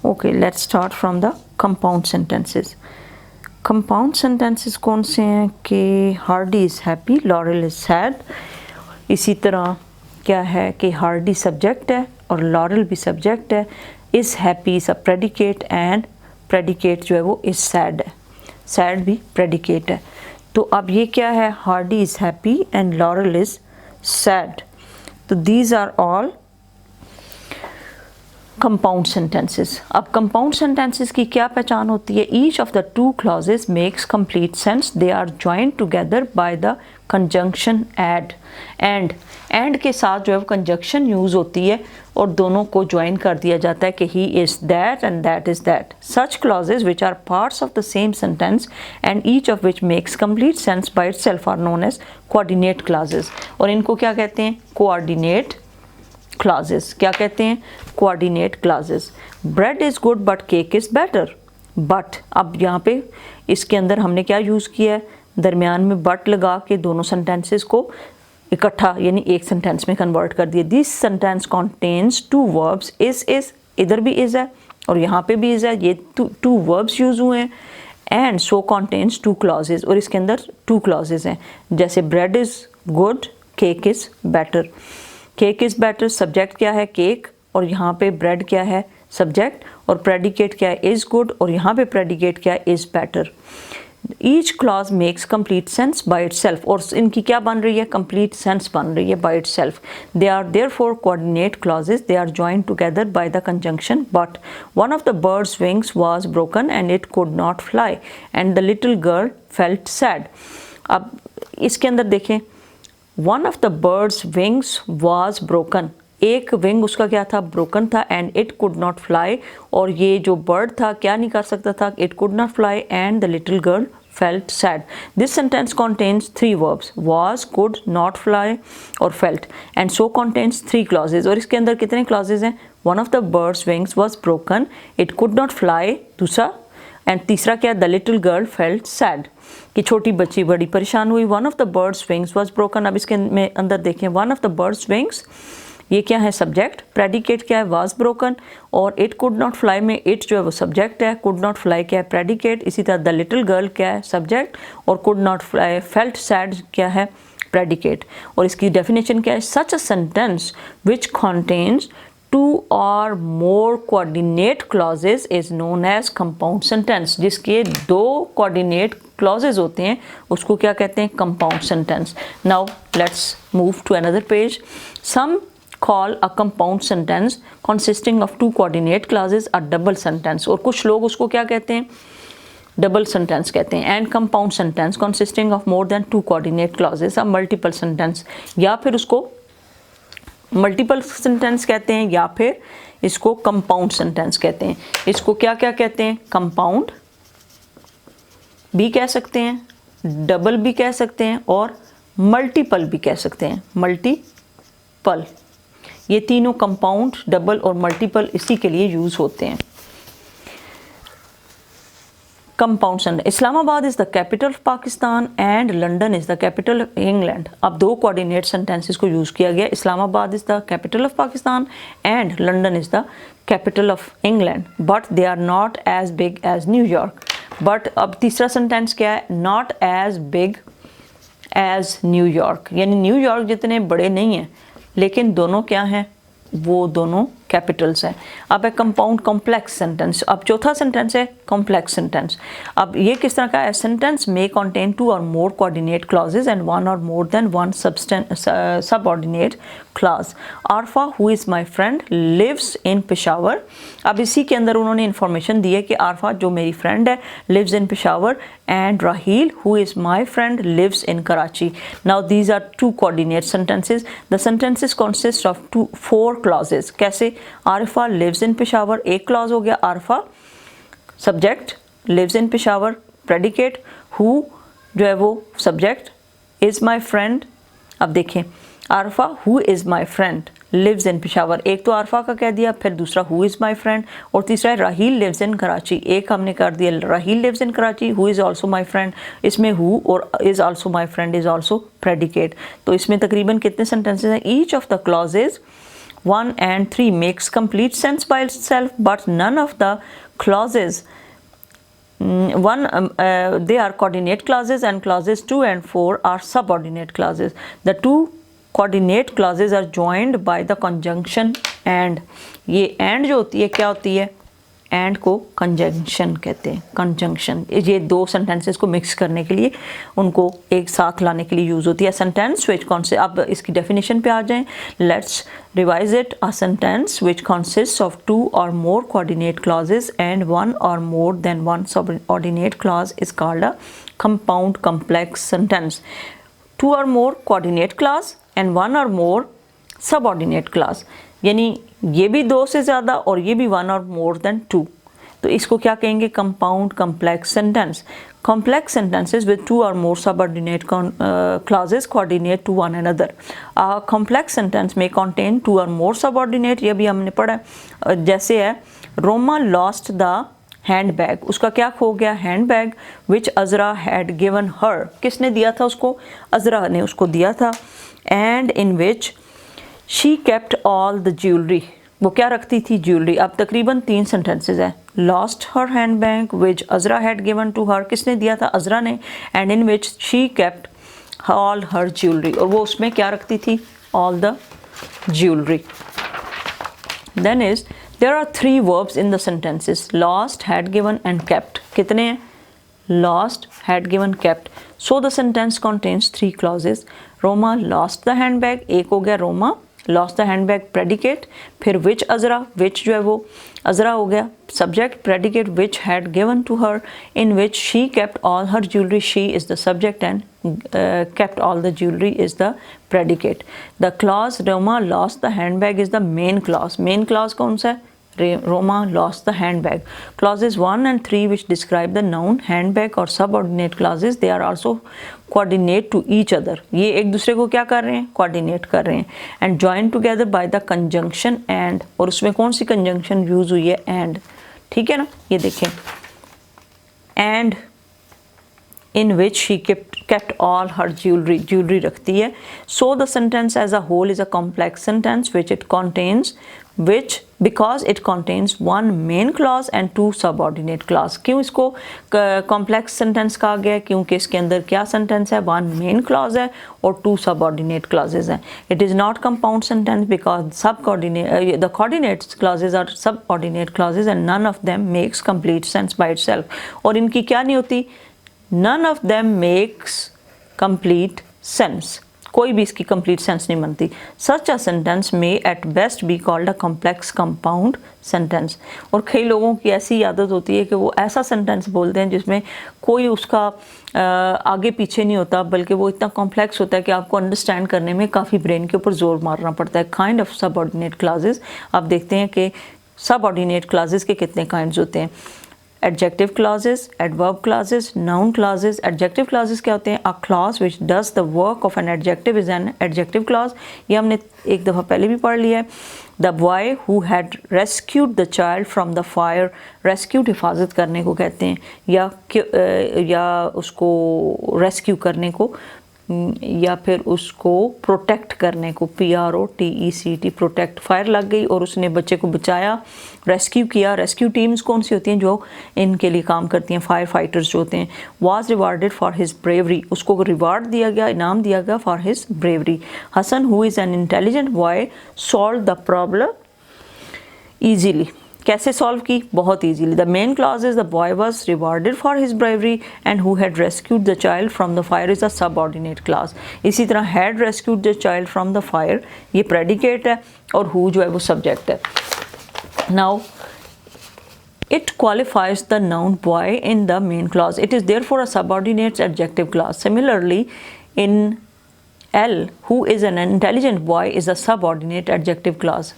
Okay, let's start from the compound sentences. Compound sentences कौन से हैं कि Hardy is happy, laurel is sad. इसी तरह क्या है कि हार्डी सब्जेक्ट है और लॉरेल भी सब्जेक्ट है। Is happy is a predicate and predicate जो है वो इज़ सैड है, सैड भी प्रेडिकेट है। तो अब ये क्या है, Hardy is happy and Laurel is sad. तो these are all compound sentences. अब कंपाउंड सेंटेंसेस की क्या पहचान होती है? Each of the two clauses makes complete sense, they are joined together by the conjunction and. And के साथ जो है कंजंक्शन यूज होती है और दोनों को ज्वाइन कर दिया जाता है कि he is that and that is that. Such clauses which are parts of the same sentence and each of which makes complete sense by itself are known as coordinate clauses. और इनको क्या कहते हैं? Coordinate clauses. क्या कहते हैं? Coordinate clauses. Bread is good but cake is better. But अब यहाँ पे इसके अंदर हमने क्या यूज़ किया है? दरमियान में बट लगा के दोनों सेंटेंसेस को इकट्ठा यानी एक सेंटेंस में कन्वर्ट कर दिया। This sentence contains to verbs, is इधर भी इज है और यहाँ पे भी इज है, ये टू वर्ब्स यूज हुए हैं। And so contains two clauses, और इसके अंदर टू क्लॉजेज हैं, जैसे bread is good, cake is better. Cake is better subject क्या है? केक, और यहाँ पे ब्रेड क्या है? सब्जेक्ट, और प्रेडिकेट क्या है? इज़ गुड, और यहाँ पे प्रेडिकेट क्या है? Is better. Each clause makes complete sense by itself, और इनकी क्या बन रही है? कंप्लीट सेंस बन रही है by itself. They are therefore coordinate clauses, they are joined together by the conjunction but. One of the birds wings was broken and it could not fly and the little girl felt sad. अब इसके अंदर देखें, one of the birds wings was broken, एक wing उसका क्या था? Broken था। And it could not fly, और ये जो बर्ड था क्या नहीं कर सकता था? It could not fly. And the little girl felt sad. This sentence contains three verbs, was, could, not fly और felt, and so contains three clauses. और इसके अंदर कितने क्लॉजेज हैं? One of the birds wings was broken, it could not fly दूसरा, and तीसरा क्या? The little girl felt sad, कि छोटी बच्ची बड़ी परेशान हुई। One of the birds wings was broken. अब इसके में अंदर देखें, one of the birds wings, ये क्या है? सब्जेक्ट। प्रेडिकेट क्या है? Was broken. और इट कुड नॉट फ्लाई में इट जो है वो सब्जेक्ट है, कुड नॉट फ्लाई क्या है? प्रेडिकेट। इसी तरह द लिटिल गर्ल क्या है? सब्जेक्ट, और could not fly felt sad क्या है? प्रेडिकेट। और इसकी डेफिनेशन क्या है? Such a sentence which contains two or more coordinate clauses is known as compound sentence. जिसके दो कोऑर्डिनेट क्लॉजेज होते हैं उसको क्या कहते हैं? Compound sentence. Now let's move to another page. Some call a compound sentence consisting of two coordinate clauses a double sentence, और कुछ लोग उसको क्या कहते हैं? डबल सेंटेंस कहते हैं। And compound sentence consisting of more than two coordinate clauses a multiple sentence, या फिर उसको मल्टीपल सेंटेंस कहते हैं, या फिर इसको कंपाउंड सेंटेंस कहते हैं। इसको क्या क्या कहते हैं? कंपाउंड भी कह सकते हैं, डबल भी कह सकते हैं, और मल्टीपल भी कह सकते हैं। मल्टीपल, ये तीनों कंपाउंड, डबल और मल्टीपल इसी के लिए यूज होते हैं। Compound sentence. Islamabad is the capital of Pakistan and London is the capital of England. अब दो कोऑर्डिनेट सेंटेंसेस को यूज़ किया गया। Islamabad is the capital of Pakistan and London is the capital of England, but they are not as big as New York. But अब तीसरा sentence क्या है? Not as big as New York, यानी न्यूयॉर्क जितने बड़े नहीं हैं, लेकिन दोनों क्या हैं? वो दोनों कैपिटल्स हैं। अब है कंपाउंड कॉम्प्लेक्स सेंटेंस। अब चौथा सेंटेंस है कॉम्प्लेक्स सेंटेंस। अब ये किस तरह का है? सेंटेंस में contain two or more coordinate clauses and one or more than one subordinate clause. Arfa who is my friend lives in Peshawar. अब इसी के अंदर उन्होंने इन्फॉर्मेशन दी है कि आरफा जो मेरी फ्रेंड है lives in Peshawar, and Raheel who is my friend lives in Karachi. Now these are two coordinate sentences. The sentences consist of four clauses. कैसे? आरफा लिव्स इन पेशावर, एक क्लॉज हो गया। Arfa subject, lives in Peshawar predicate, who जो है वो सब्जेक्ट, इज़ माई फ्रेंड। अब देखें, Arfa who is my friend lives in Peshawar, एक तो आरफा का कह दिया, फिर दूसरा हु इज़ माई फ्रेंड, और तीसरा है राहील लिव्स इन कराची। एक हमने कर दिया Raheel lives in Karachi, who is also my friend. इसमें हु और is also my friend is also predicate. तो इसमें तकरीबन कितने सेंटेंसेज हैं? Each of the clauses 1 and 3 makes complete sense by itself, but none of the clauses they are coordinate clauses, and clauses 2 and 4 are subordinate clauses. The two coordinate clauses are joined by the conjunction and. ये and जो होती है क्या होती है, and को conjunction कहते हैं, कंजंक्शन। ये दो सेंटेंसेस को मिक्स करने के लिए, उनको एक साथ लाने के लिए यूज़ होती है। सेंटेंस विच कौन से, अब इसकी डेफिनेशन पे आ जाएं, let's revise it. A sentence which consist of 2 or more coordinate clauses and 1 or more than 1 subordinate clause is called a compound complex sentence. 2 or more coordinate clause and 1 or more subordinate clause, यानी ये भी 2 से ज़्यादा और ये भी 1 or more than 2, तो इसको क्या कहेंगे, compound complex sentence. complex sentences with 2 or more subordinate clauses coordinate to one another. A complex sentence may contain 2 or more subordinate, ये भी हमने पढ़ा है। जैसे है रोमा lost the हैंडबैग, उसका क्या खो गया, handbag which Azra had given her, किसने दिया था उसको, अजरा ने उसको दिया था। And in which she kept all the jewellery, वो क्या रखती थी, ज्वेलरी। अब तकरीबन 3 सेंटेंसेस है। Lost her handbag which Azra had given to her, किसने दिया था, अजरा ने। And in which she kept all her jewellery, और वो उसमें क्या रखती थी, all the jewellery. Then is there are 3 verbs in the sentences lost, had given and kept. कितने हैं, lost, had given, kept. So the sentence contains 3 clauses. Roma lost the handbag, एक हो गया Roma lost the handbag predicate, फिर which Azra, which जो है वो अजरा हो गया subject, predicate which had given to her, in which she kept all her jewelry, she is the subject and kept all the jewelry is the predicate. The clause Roma lost the handbag is the main clause. Main clause कौन सा है, Roma lost the handbag. Clauses 1 and 3 which describe the noun handbag or subordinate clauses, they are also coordinate to each other. ये एक दूसरे को क्या कर रहे हैं, coordinate कर रहे हैं। And joined together by the conjunction and, और उसमें कौन सी conjunction use हुई है, and, ठीक है ना, ये देखें, and in which she kept all her jewelry रखती है। So the sentence as a whole is a complex sentence because it contains 1 main clause and 2 subordinate clause. क्यों इसको complex sentence कहा गया है, क्योंकि इसके अंदर क्या sentence है, 1 main clause है और 2 subordinate clauses हैं। It is not compound sentence because the coordinate clauses are subordinate clauses and none of them makes complete sense by itself. और इनकी क्या नहीं होती, none of them makes complete sense, कोई भी इसकी complete sense नहीं बनती। Such a sentence may at best be called a complex compound sentence. और कई लोगों की ऐसी आदत होती है कि वो ऐसा sentence बोलते हैं जिसमें कोई उसका आगे पीछे नहीं होता, बल्कि वो इतना कॉम्प्लेक्स होता है कि आपको अंडरस्टैंड करने में काफ़ी ब्रेन के ऊपर जोर मारना पड़ता है। काइंड ऑफ सबऑर्डिनेट क्लासेस, आप देखते हैं कि सबऑर्डिनेट क्लासेस के कितने काइंड्स होते हैं। Adjective clauses, adverb clauses, noun clauses. Adjective clauses क्या होते हैं, a clause which does the work of an adjective is an adjective clause. ये हमने एक दफ़ा पहले भी पढ़ लिया है। The boy who had rescued the child from the fire, rescued हिफाजत करने को कहते हैं, या उसको rescue करने को, या फिर उसको प्रोटेक्ट करने को, PROTECT, प्रोटेक्ट। फायर लग गई और उसने बच्चे को बचाया, रेस्क्यू किया। रेस्क्यू टीम्स कौन सी होती हैं, जो इनके लिए काम करती हैं, फायर फाइटर्स जो होते हैं। Was rewarded for his bravery, उसको रिवार्ड दिया गया, इनाम दिया गया for his bravery. Hasan who is an intelligent boy solve the problem easily, कैसे सॉल्व की, बहुत easily. The main clause is the boy was rewarded for his bravery and who had rescued the child from the fire is a subordinate clause. इसी तरह had rescued the child from the fire, ये predicate है और who जो है वो subject है। Now it qualifies the noun boy in the main clause. It is therefore a subordinate adjective clause. Similarly, in L, who is an intelligent boy is a subordinate adjective clause.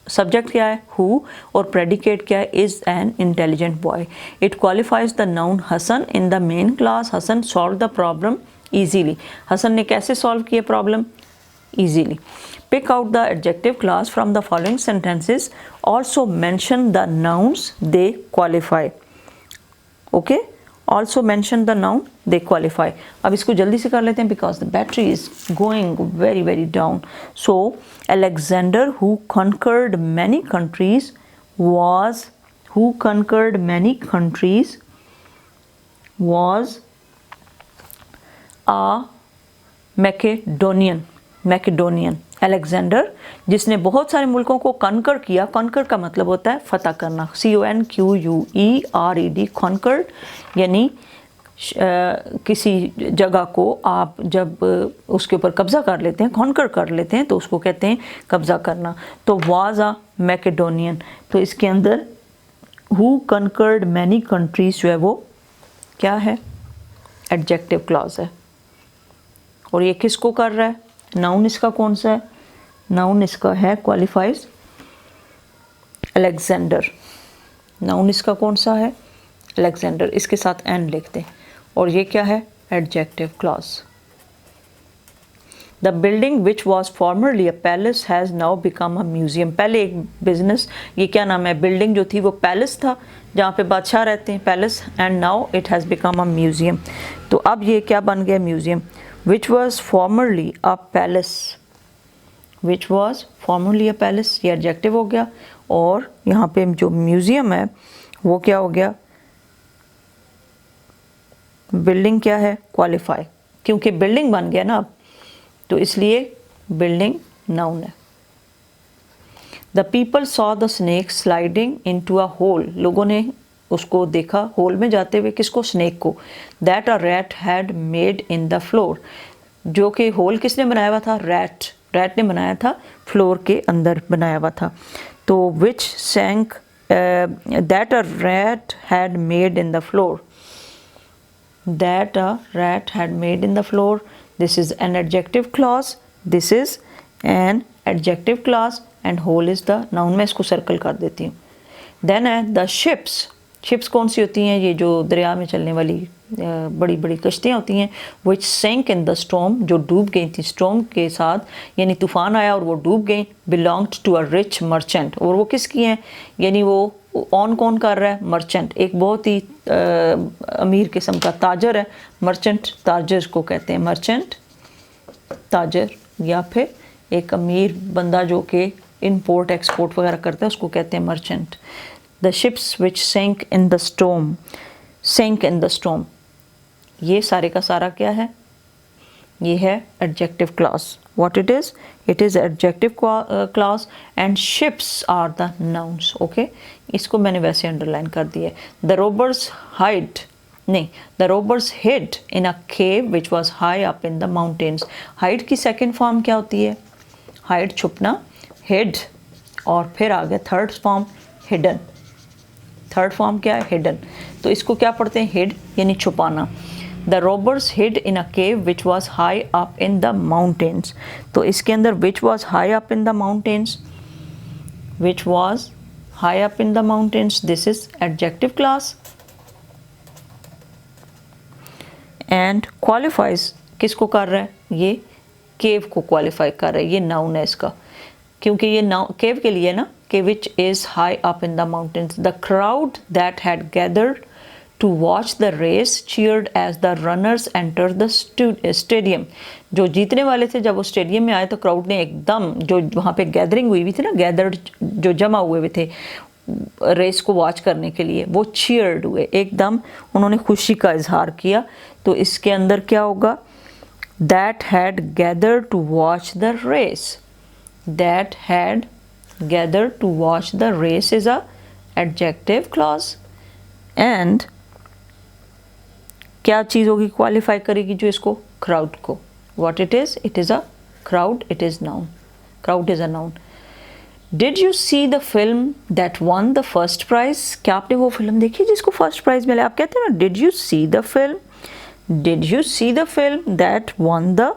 Subject क्या है, who, और predicate क्या है, is an intelligent boy. It qualifies the noun Hassan in the main clause. Hassan solved the problem easily. Hassan ने कैसे solve किया problem, easily. Pick out the adjective clause from the following sentences. Also mention the nouns they qualify. Okay, also mention the noun they qualify. अब इसको जल्दी से कर लेते हैं because the battery is going very very down. So Alexander who conquered many countries was who conquered many countries was a Macedonian. Alexander जिसने बहुत सारे मुल्कों को कॉन्कर किया, कॉन्कर का मतलब होता है फतह करना, CONQUERED, कॉन्कर्ड यानी किसी जगह को आप जब उसके ऊपर कब्ज़ा कर लेते हैं, कॉन्कर कर लेते हैं, तो उसको कहते हैं कब्ज़ा करना। तो वाज अ मैकेडोनियन, तो इसके अंदर हु कॉन्कर्ड मैनी कंट्रीज जो है वो क्या है, एडजेक्टिव क्लॉज है। और ये किसको कर रहा है, नाउन इसका कौन सा है, नाउन इसका है क्वालिफाइज अलेक्जेंडर, नाउन इसका कौन सा है, अलेक्जेंडर, इसके साथ एंड लिखते हैं। और ये क्या है, adjective clause. The building which was formerly a palace has now become a museum. पहले एक बिजनेस, ये क्या नाम है, बिल्डिंग जो थी वो पैलेस था जहाँ पे बादशाह रहते हैं, palace, and now it has become a museum. तो अब ये क्या बन गया, museum. Which was formerly a palace, which was formerly a palace, ये एडजेक्टिव हो गया। और यहाँ पे जो म्यूजियम है वो क्या हो गया, बिल्डिंग क्या है, क्वालिफाई, क्योंकि बिल्डिंग बन गया ना अब, तो इसलिए बिल्डिंग नाउन है। The people saw the snake sliding into a hole, लोगों ने उसको देखा होल में जाते हुए, किसको, स्नेक को। That a rat had made in the floor, जो कि होल किसने बनाया हुआ था, रैट, रैट ने बनाया था, फ्लोर के अंदर बनाया हुआ था। तो which sank, that a rat had made in the floor, that a rat had made in the floor, this is an adjective clause, this is an adjective clause and whole is the noun। मैं इसको circle कर देती हूँ। then है the ships, ships कौन सी होती हैं, ये जो दरिया में चलने वाली बड़ी बड़ी कश्तियाँ होती हैं, which sank in the storm, जो डूब गई थी storm के साथ, यानी तूफान आया और वो डूब गई, belonged to a rich merchant, और वो किसकी हैं, यानी वो ऑन कौन कर रहा है, मर्चेंट, एक बहुत ही अमीर किस्म का ताजर है, मर्चेंट, ताजर को कहते हैं मर्चेंट, ताजर, या फिर एक अमीर बंदा जो कि इंपोर्ट एक्सपोर्ट वगैरह करता है उसको कहते हैं मर्चेंट। द शिप्स विच सेंक इन द स्टॉर्म, सेंक इन द स्टॉर्म, ये सारे का सारा क्या है, ये है adjective clause. what it is adjective clause and ships are the nouns। okay, इसको मैंने वैसे अंडरलाइन कर दिया है। the robbers hid in a cave which was high up in the mountains। hide की सेकंड फॉर्म क्या होती है, hide छुपना, hid, और फिर आ गया third form hidden, third form क्या है, hidden। तो इसको क्या पढ़ते हैं, hid यानी छुपाना। The robbers hid in a cave which was high up in the mountains। तो इसके अंदर which was high up in the mountains, which was high up in the mountains, this is adjective clause and qualifies, किसको कर रहा है, ये cave को qualify कर रहा है, ये noun है इसका, क्योंकि ये cave के लिए ना, कि which is high up in the mountains। The crowd that had gathered to watch the race cheered as the runners entered the stadium। जो जीतने वाले थे जब वो स्टेडियम में आए तो क्राउड ने एकदम, जो वहाँ पे गैदरिंग हुई हुई थी ना, गैदर्ड जो जमा हुए हुए थे रेस को वॉच करने के लिए, वो चीयर्ड हुए, एकदम उन्होंने खुशी का इजहार किया। तो इसके अंदर क्या होगा, that had gathered to watch the race, that had gathered to watch the race is a adjective clause and क्या चीज़ होगी, क्वालिफाई करेगी जो इसको, क्राउड को। what it is a crowd, it is noun, crowd is a noun। did you see the film that won the first prize, क्या आपने वो film देखी जिसको फर्स्ट प्राइज मिला, आप कहते हैं ना did you see the film, did you see the film that won the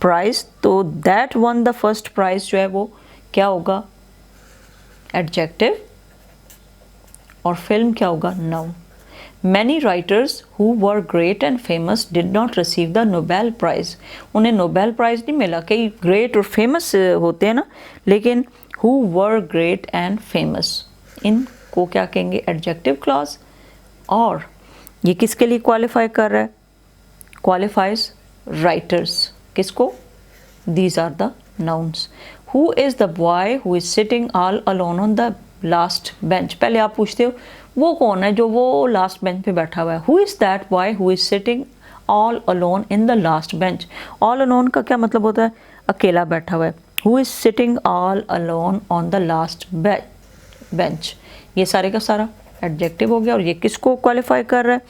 prize, तो that won the first prize जो है वो क्या होगा, एडजेक्टिव, और फिल्म क्या होगा, noun। Many writers who were great and famous did not receive the Nobel Prize। उन्हें नोबेल प्राइज़ नहीं मिला, कई ग्रेट और फेमस होते हैं ना, लेकिन who were great and famous, इनको क्या कहेंगे, एडजेक्टिव क्लॉज। और ये किसके लिए क्वालिफाई कर रहा है? Qualifies writers. किसको? These are the nouns. Who is the boy who is sitting all alone on the last bench? पहले आप पूछते हो वो कौन है जो वो लास्ट बेंच पे बैठा हुआ है? Who is that boy who is sitting all alone in the last bench? All alone का क्या मतलब होता है? अकेला बैठा हुआ है। Who is sitting all alone on the last bench, ये सारे का सारा एडजेक्टिव हो गया। और ये किसको क्वालिफाई कर रहा है?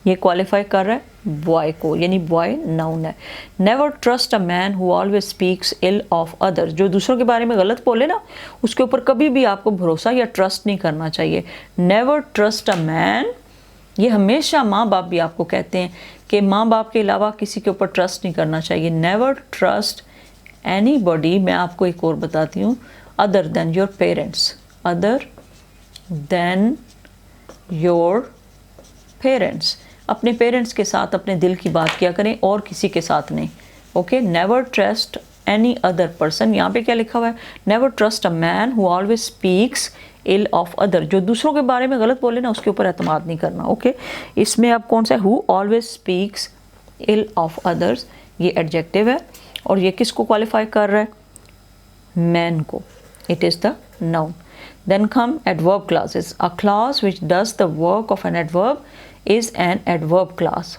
ये क्वालिफाई कर रहा है बॉय को, यानी बॉय नाउन है। Never trust a man who always speaks ill of others. जो दूसरों के बारे में गलत बोले ना, उसके ऊपर कभी भी आपको भरोसा या ट्रस्ट नहीं करना चाहिए। नेवर ट्रस्ट अ मैन, ये हमेशा माँ बाप भी आपको कहते हैं कि माँ बाप के अलावा किसी के ऊपर ट्रस्ट नहीं करना चाहिए। Never trust anybody. मैं आपको एक और बताती हूँ, other than your parents. Other than your parents. अपने पेरेंट्स के साथ अपने दिल की बात किया करें और किसी के साथ नहीं। Okay, never trust any other person. यहाँ पे क्या लिखा हुआ है? Never trust a man who always speaks ill of other. जो दूसरों के बारे में गलत बोले ना, उसके ऊपर एतमाद नहीं करना। ओके, इसमें अब कौन सा है? Who always speaks ill of others, ये एडजेक्टिव है। और ये किसको क्वालिफाई कर रहा है? मैन को। It is the noun. Then come adverb clauses. A clause which does the work of an adverb is an adverb clause.